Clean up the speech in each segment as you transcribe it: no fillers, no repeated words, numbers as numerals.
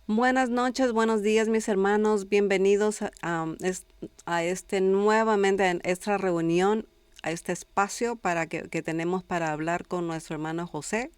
Buenas noches, buenos días, mis hermanos. Bienvenidos a este nuevamente en esta reunión, a este espacio que tenemos para hablar con nuestro hermano José,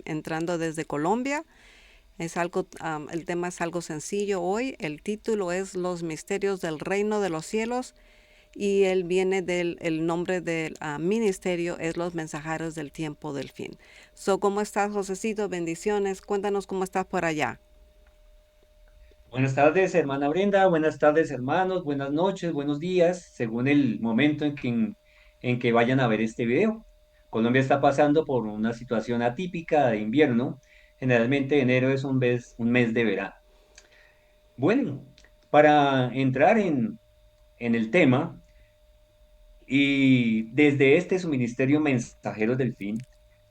entrando desde Colombia. El tema es algo sencillo hoy. El título es Los misterios del reino de los cielos y él viene el nombre del ministerio es Los mensajeros del tiempo del fin. ¿Cómo estás, Josecito? Bendiciones. Cuéntanos cómo estás por allá. Buenas tardes, hermana Brenda. Buenas tardes, hermanos. Buenas noches, buenos días, según el momento en que vayan a ver este video. Colombia está pasando por una situación atípica de invierno. Generalmente enero es un mes de verano. Bueno, para entrar en el tema, y desde este su ministerio Mensajeros del Fin,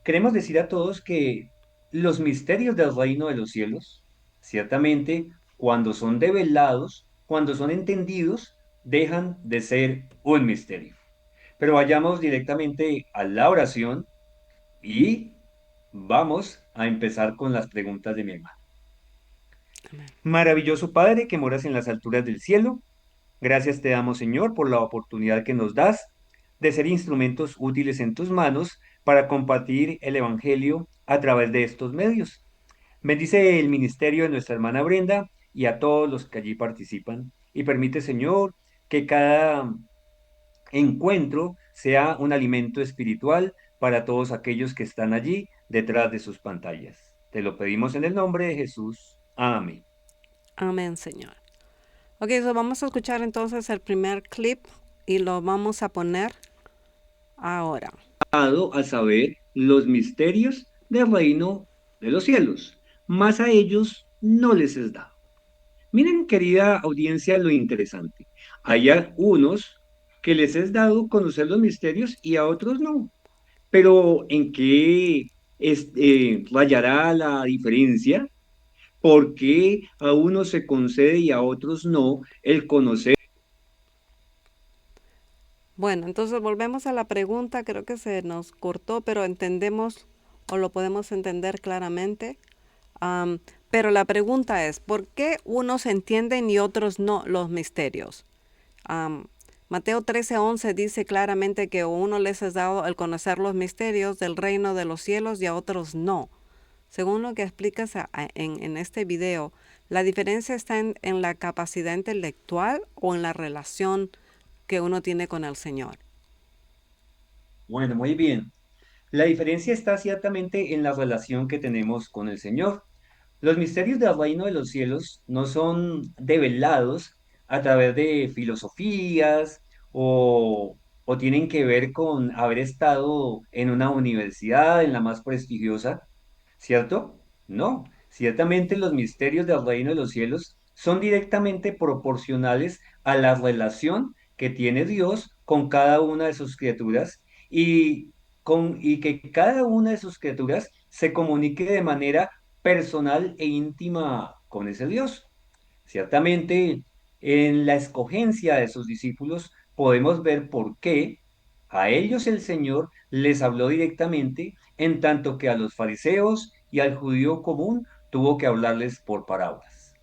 queremos decir a todos que los misterios del reino de los cielos, ciertamente, cuando son develados, cuando son entendidos, dejan de ser un misterio. Pero vayamos directamente a la oración y vamos a empezar con las preguntas de mi hermano. Maravilloso Padre que moras en las alturas del cielo, gracias te damos, Señor, por la oportunidad que nos das de ser instrumentos útiles en tus manos para compartir el Evangelio a través de estos medios. Bendice el ministerio de nuestra hermana Brenda y a todos los que allí participan. Y permite, Señor, que cada encuentro sea un alimento espiritual para todos aquellos que están allí detrás de sus pantallas. Te lo pedimos en el nombre de Jesús. Amén. Amén, Señor. Ok, vamos a escuchar entonces el primer clip y lo vamos a poner ahora. Dado a saber los misterios del reino de los cielos, mas a ellos no les es dado. Miren, querida audiencia, lo interesante. Hay a unos que les es dado conocer los misterios y a otros no. Pero ¿en qué rayará la diferencia? ¿Por qué a unos se concede y a otros no el conocer? Bueno, entonces volvemos a la pregunta, creo que se nos cortó, pero entendemos o lo podemos entender claramente. Am, pero la pregunta es, ¿por qué unos entienden y otros no los misterios? Am, Mateo 13:11 dice claramente que a uno les es dado el conocer los misterios del reino de los cielos y a otros no. Según lo que explicas en este video, la diferencia está en la capacidad intelectual o en la relación que uno tiene con el Señor. Bueno, muy bien. La diferencia está ciertamente en la relación que tenemos con el Señor. Los misterios del reino de los cielos no son develados a través de filosofías o tienen que ver con haber estado en una universidad, en la más prestigiosa, ¿cierto? No, ciertamente los misterios del reino de los cielos son directamente proporcionales a la relación que tiene Dios con cada una de sus criaturas y que cada una de sus criaturas se comunique de manera personal e íntima con ese Dios. Ciertamente, en la escogencia de sus discípulos podemos ver por qué a ellos el Señor les habló directamente, en tanto que a los fariseos y al judío común tuvo que hablarles por parábolas.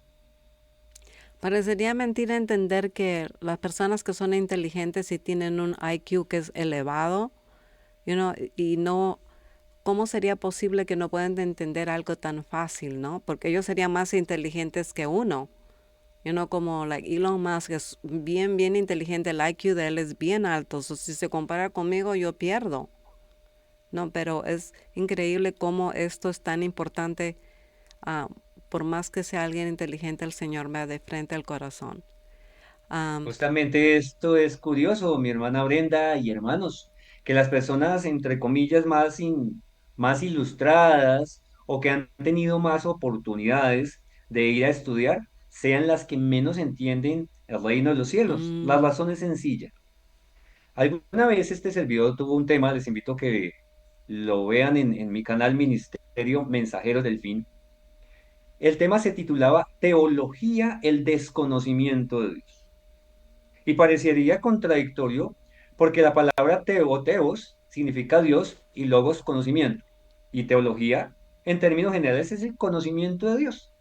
Parecería mentira entender que las personas que son inteligentes y tienen un IQ que es elevado, y no, ¿cómo sería posible que no puedan entender algo tan fácil, no? Porque ellos serían más inteligentes que uno. Como Elon Musk es bien, bien inteligente, el IQ de él es bien alto. Si se compara conmigo, yo pierdo. No, pero es increíble cómo esto es tan importante. ah, por más que sea alguien inteligente, el Señor me da de frente al corazón. Am, Justamente esto es curioso, mi hermana Brenda y hermanos, que las personas, entre comillas, más ilustradas o que han tenido más oportunidades de ir a estudiar, sean las que menos entienden el reino de los cielos. La mm, razón es sencilla. Alguna vez este servidor tuvo un tema, les invito a que lo vean en mi canal Ministerio Mensajeros del Fin. El tema se titulaba Teología, el desconocimiento de Dios. Y parecería contradictorio porque la palabra teos significa Dios y logos conocimiento. Y teología, en términos generales, es el conocimiento de Dios.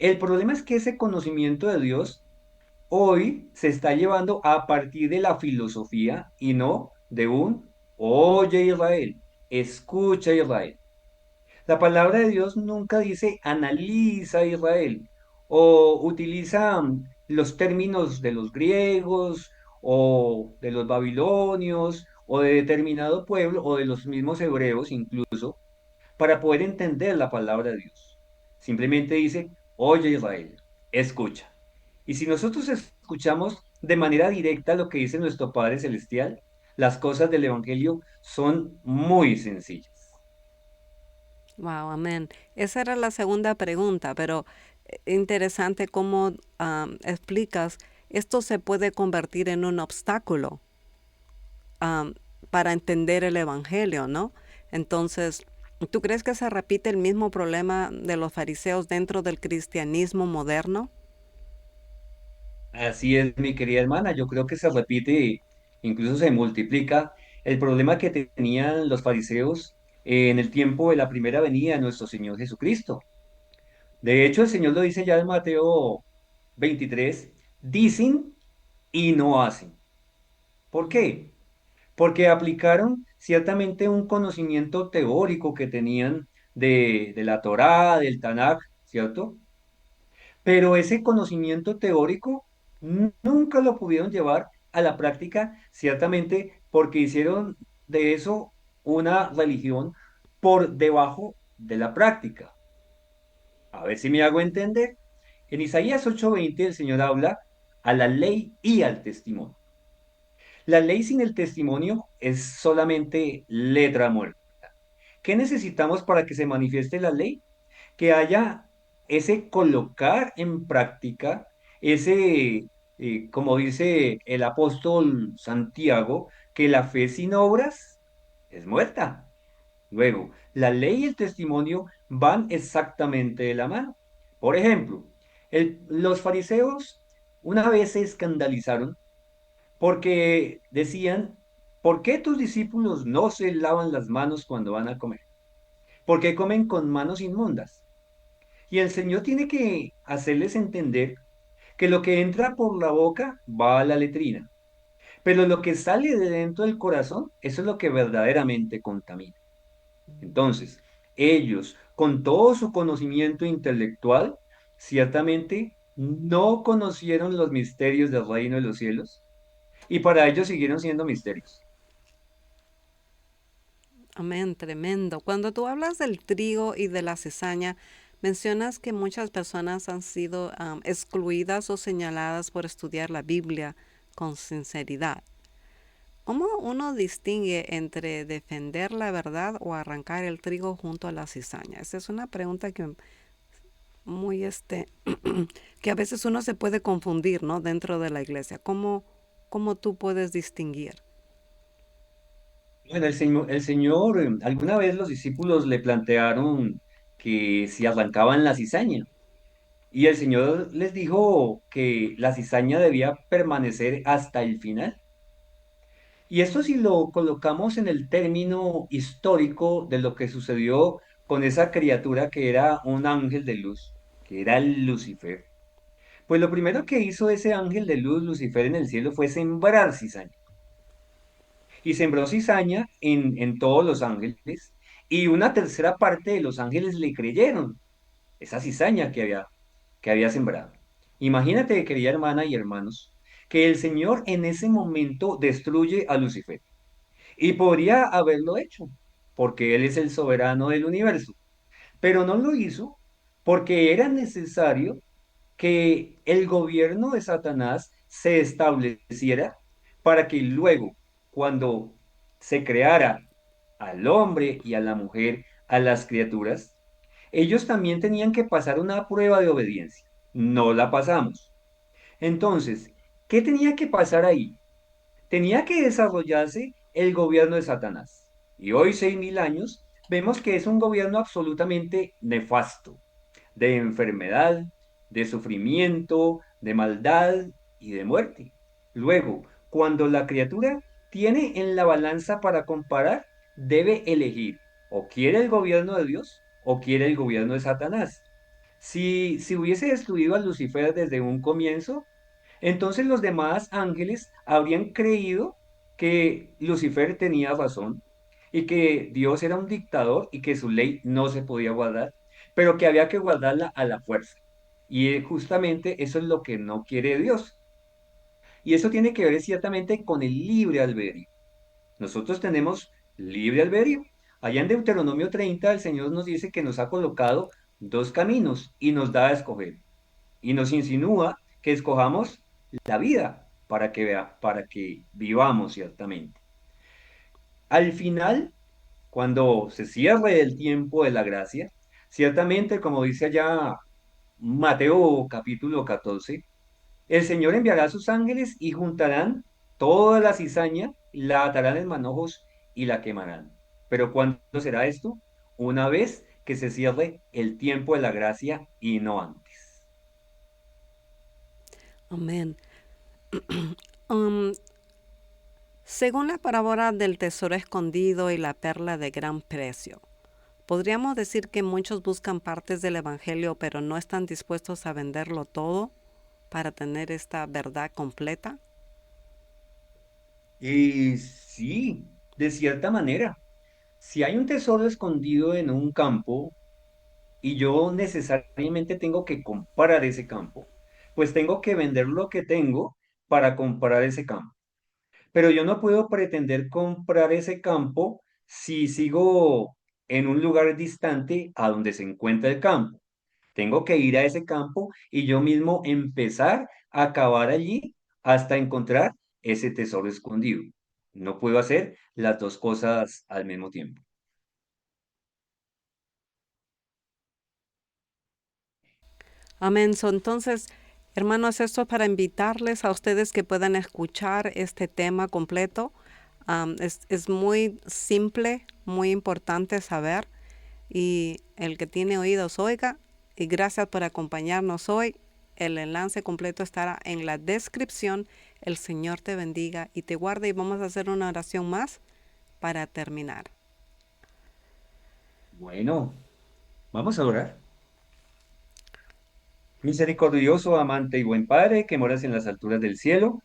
El problema es que ese conocimiento de Dios hoy se está llevando a partir de la filosofía y no de un oye Israel, escucha Israel. La palabra de Dios nunca dice analiza Israel o utiliza los términos de los griegos o de los babilonios o de determinado pueblo o de los mismos hebreos incluso para poder entender la palabra de Dios. Simplemente dice, oye Israel, escucha. Y si nosotros escuchamos de manera directa lo que dice nuestro Padre Celestial, las cosas del Evangelio son muy sencillas. Wow, amén. Esa era la segunda pregunta, pero interesante cómo explicas, esto se puede convertir en un obstáculo am, para entender el Evangelio, ¿no? Entonces, ¿tú crees que se repite el mismo problema de los fariseos dentro del cristianismo moderno? Así es, mi querida hermana. Yo creo que se repite, incluso se multiplica el problema que tenían los fariseos en el tiempo de la primera venida de nuestro Señor Jesucristo. De hecho, el Señor lo dice ya en Mateo 23, dicen y no hacen. ¿Por qué? Porque aplicaron ciertamente un conocimiento teórico que tenían de la Torá, del Tanakh, ¿cierto? Pero ese conocimiento teórico nunca lo pudieron llevar a la práctica, ciertamente porque hicieron de eso una religión por debajo de la práctica. A ver si me hago entender. En Isaías 8:20 el Señor habla a la ley y al testimonio. La ley sin el testimonio es solamente letra muerta. ¿Qué necesitamos para que se manifieste la ley? Que haya ese colocar en práctica, ese, como dice el apóstol Santiago, que la fe sin obras es muerta. Luego, la ley y el testimonio van exactamente de la mano. Por ejemplo, los fariseos una vez se escandalizaron porque decían, ¿por qué tus discípulos no se lavan las manos cuando van a comer? ¿Por qué comen con manos inmundas? Y el Señor tiene que hacerles entender que lo que entra por la boca va a la letrina, pero lo que sale de dentro del corazón, eso es lo que verdaderamente contamina. Entonces, ellos, con todo su conocimiento intelectual, ciertamente no conocieron los misterios del reino de los cielos y para ellos siguieron siendo misterios. Amén, tremendo. Cuando tú hablas del trigo y de la cizaña, mencionas que muchas personas han sido excluidas o señaladas por estudiar la Biblia con sinceridad. ¿Cómo uno distingue entre defender la verdad o arrancar el trigo junto a la cizaña? Esa es una pregunta que muy que a veces uno se puede confundir, ¿no? Dentro de la iglesia. ¿Cómo tú puedes distinguir? Bueno, alguna vez los discípulos le plantearon que si arrancaban la cizaña, y el Señor les dijo que la cizaña debía permanecer hasta el final. Y esto si lo colocamos en el término histórico de lo que sucedió con esa criatura que era un ángel de luz, que era Lucifer. Pues lo primero que hizo ese ángel de luz, Lucifer, en el cielo fue sembrar cizaña. Y sembró cizaña en todos los ángeles, y una tercera parte de los ángeles le creyeron esa cizaña que había sembrado. Imagínate, querida hermana y hermanos, que el Señor en ese momento destruye a Lucifer. Y podría haberlo hecho, porque Él es el soberano del universo. Pero no lo hizo porque era necesario que el gobierno de Satanás se estableciera para que luego, cuando se creara al hombre y a la mujer, a las criaturas, ellos también tenían que pasar una prueba de obediencia. No la pasamos. Entonces, ¿qué tenía que pasar ahí? Tenía que desarrollarse el gobierno de Satanás. Y hoy, 6.000 años, vemos que es un gobierno absolutamente nefasto, de enfermedad, de sufrimiento, de maldad y de muerte. Luego, cuando la criatura tiene en la balanza para comparar, debe elegir o quiere el gobierno de Dios o quiere el gobierno de Satanás. Si hubiese destruido a Lucifer desde un comienzo, entonces los demás ángeles habrían creído que Lucifer tenía razón y que Dios era un dictador y que su ley no se podía guardar, pero que había que guardarla a la fuerza. Y justamente eso es lo que no quiere Dios. Y eso tiene que ver ciertamente con el libre albedrío. Nosotros tenemos libre albedrío. Allá en Deuteronomio 30, el Señor nos dice que nos ha colocado dos caminos y nos da a escoger. Y nos insinúa que escojamos la vida para que vivamos ciertamente. Al final, cuando se cierre el tiempo de la gracia, ciertamente, como dice allá Mateo capítulo 14, el Señor enviará a sus ángeles y juntarán toda la cizaña, la atarán en manojos y la quemarán. Pero ¿cuándo será esto? Una vez que se cierre el tiempo de la gracia y no antes. Amén. Um, Según la parábola del tesoro escondido y la perla de gran precio, podríamos decir que muchos buscan partes del Evangelio, pero no están dispuestos a venderlo todo para tener esta verdad completa. Y sí, de cierta manera, si hay un tesoro escondido en un campo y yo necesariamente tengo que comprar ese campo, pues tengo que vender lo que tengo para comprar ese campo. Pero yo no puedo pretender comprar ese campo si sigo en un lugar distante a donde se encuentra el campo. Tengo que ir a ese campo y yo mismo empezar a cavar allí hasta encontrar ese tesoro escondido. No puedo hacer las dos cosas al mismo tiempo. Amén. Entonces, hermanos, esto es para invitarles a ustedes que puedan escuchar este tema completo. Es muy simple, muy importante saber. Y el que tiene oídos oiga. Y gracias por acompañarnos hoy. El enlace completo estará en la descripción. El Señor te bendiga y te guarde. Y vamos a hacer una oración más para terminar. Bueno, vamos a orar. Misericordioso, amante y buen Padre, que moras en las alturas del cielo.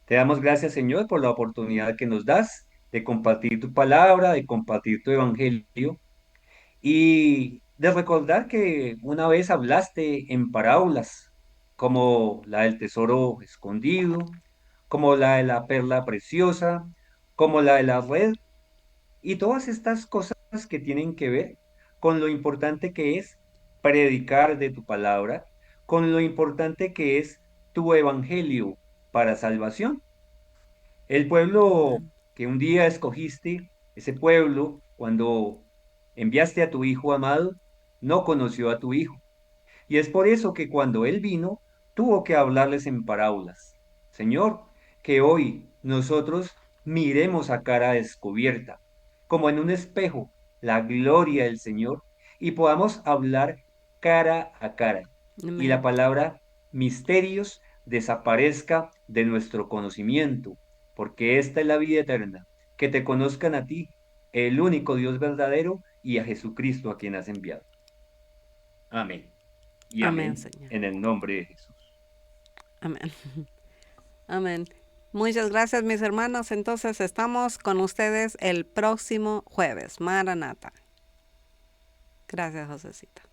Te damos gracias, Señor, por la oportunidad que nos das de compartir tu palabra, de compartir tu evangelio y de recordar que una vez hablaste en parábolas, como la del tesoro escondido, como la de la perla preciosa, como la de la red, y todas estas cosas que tienen que ver con lo importante que es predicar de tu palabra, con lo importante que es tu evangelio para salvación. El pueblo Amén. que un día escogiste, ese pueblo, cuando enviaste a tu hijo amado, no conoció a tu hijo. Y es por eso que cuando Él vino, tuvo que hablarles en parábolas. Señor, que hoy nosotros miremos a cara descubierta, como en un espejo, la gloria del Señor y podamos hablar cara a cara. Y la Amén. palabra misterios desaparezca de nuestro conocimiento, porque esta es la vida eterna, que te conozcan a ti, el único Dios verdadero, y a Jesucristo a quien has enviado. Amén y Amén, amén Señor. en el nombre de Jesús. Amén. Amén. Muchas gracias, mis hermanos. Entonces estamos con ustedes el próximo jueves. Maranata. Gracias, Josecita.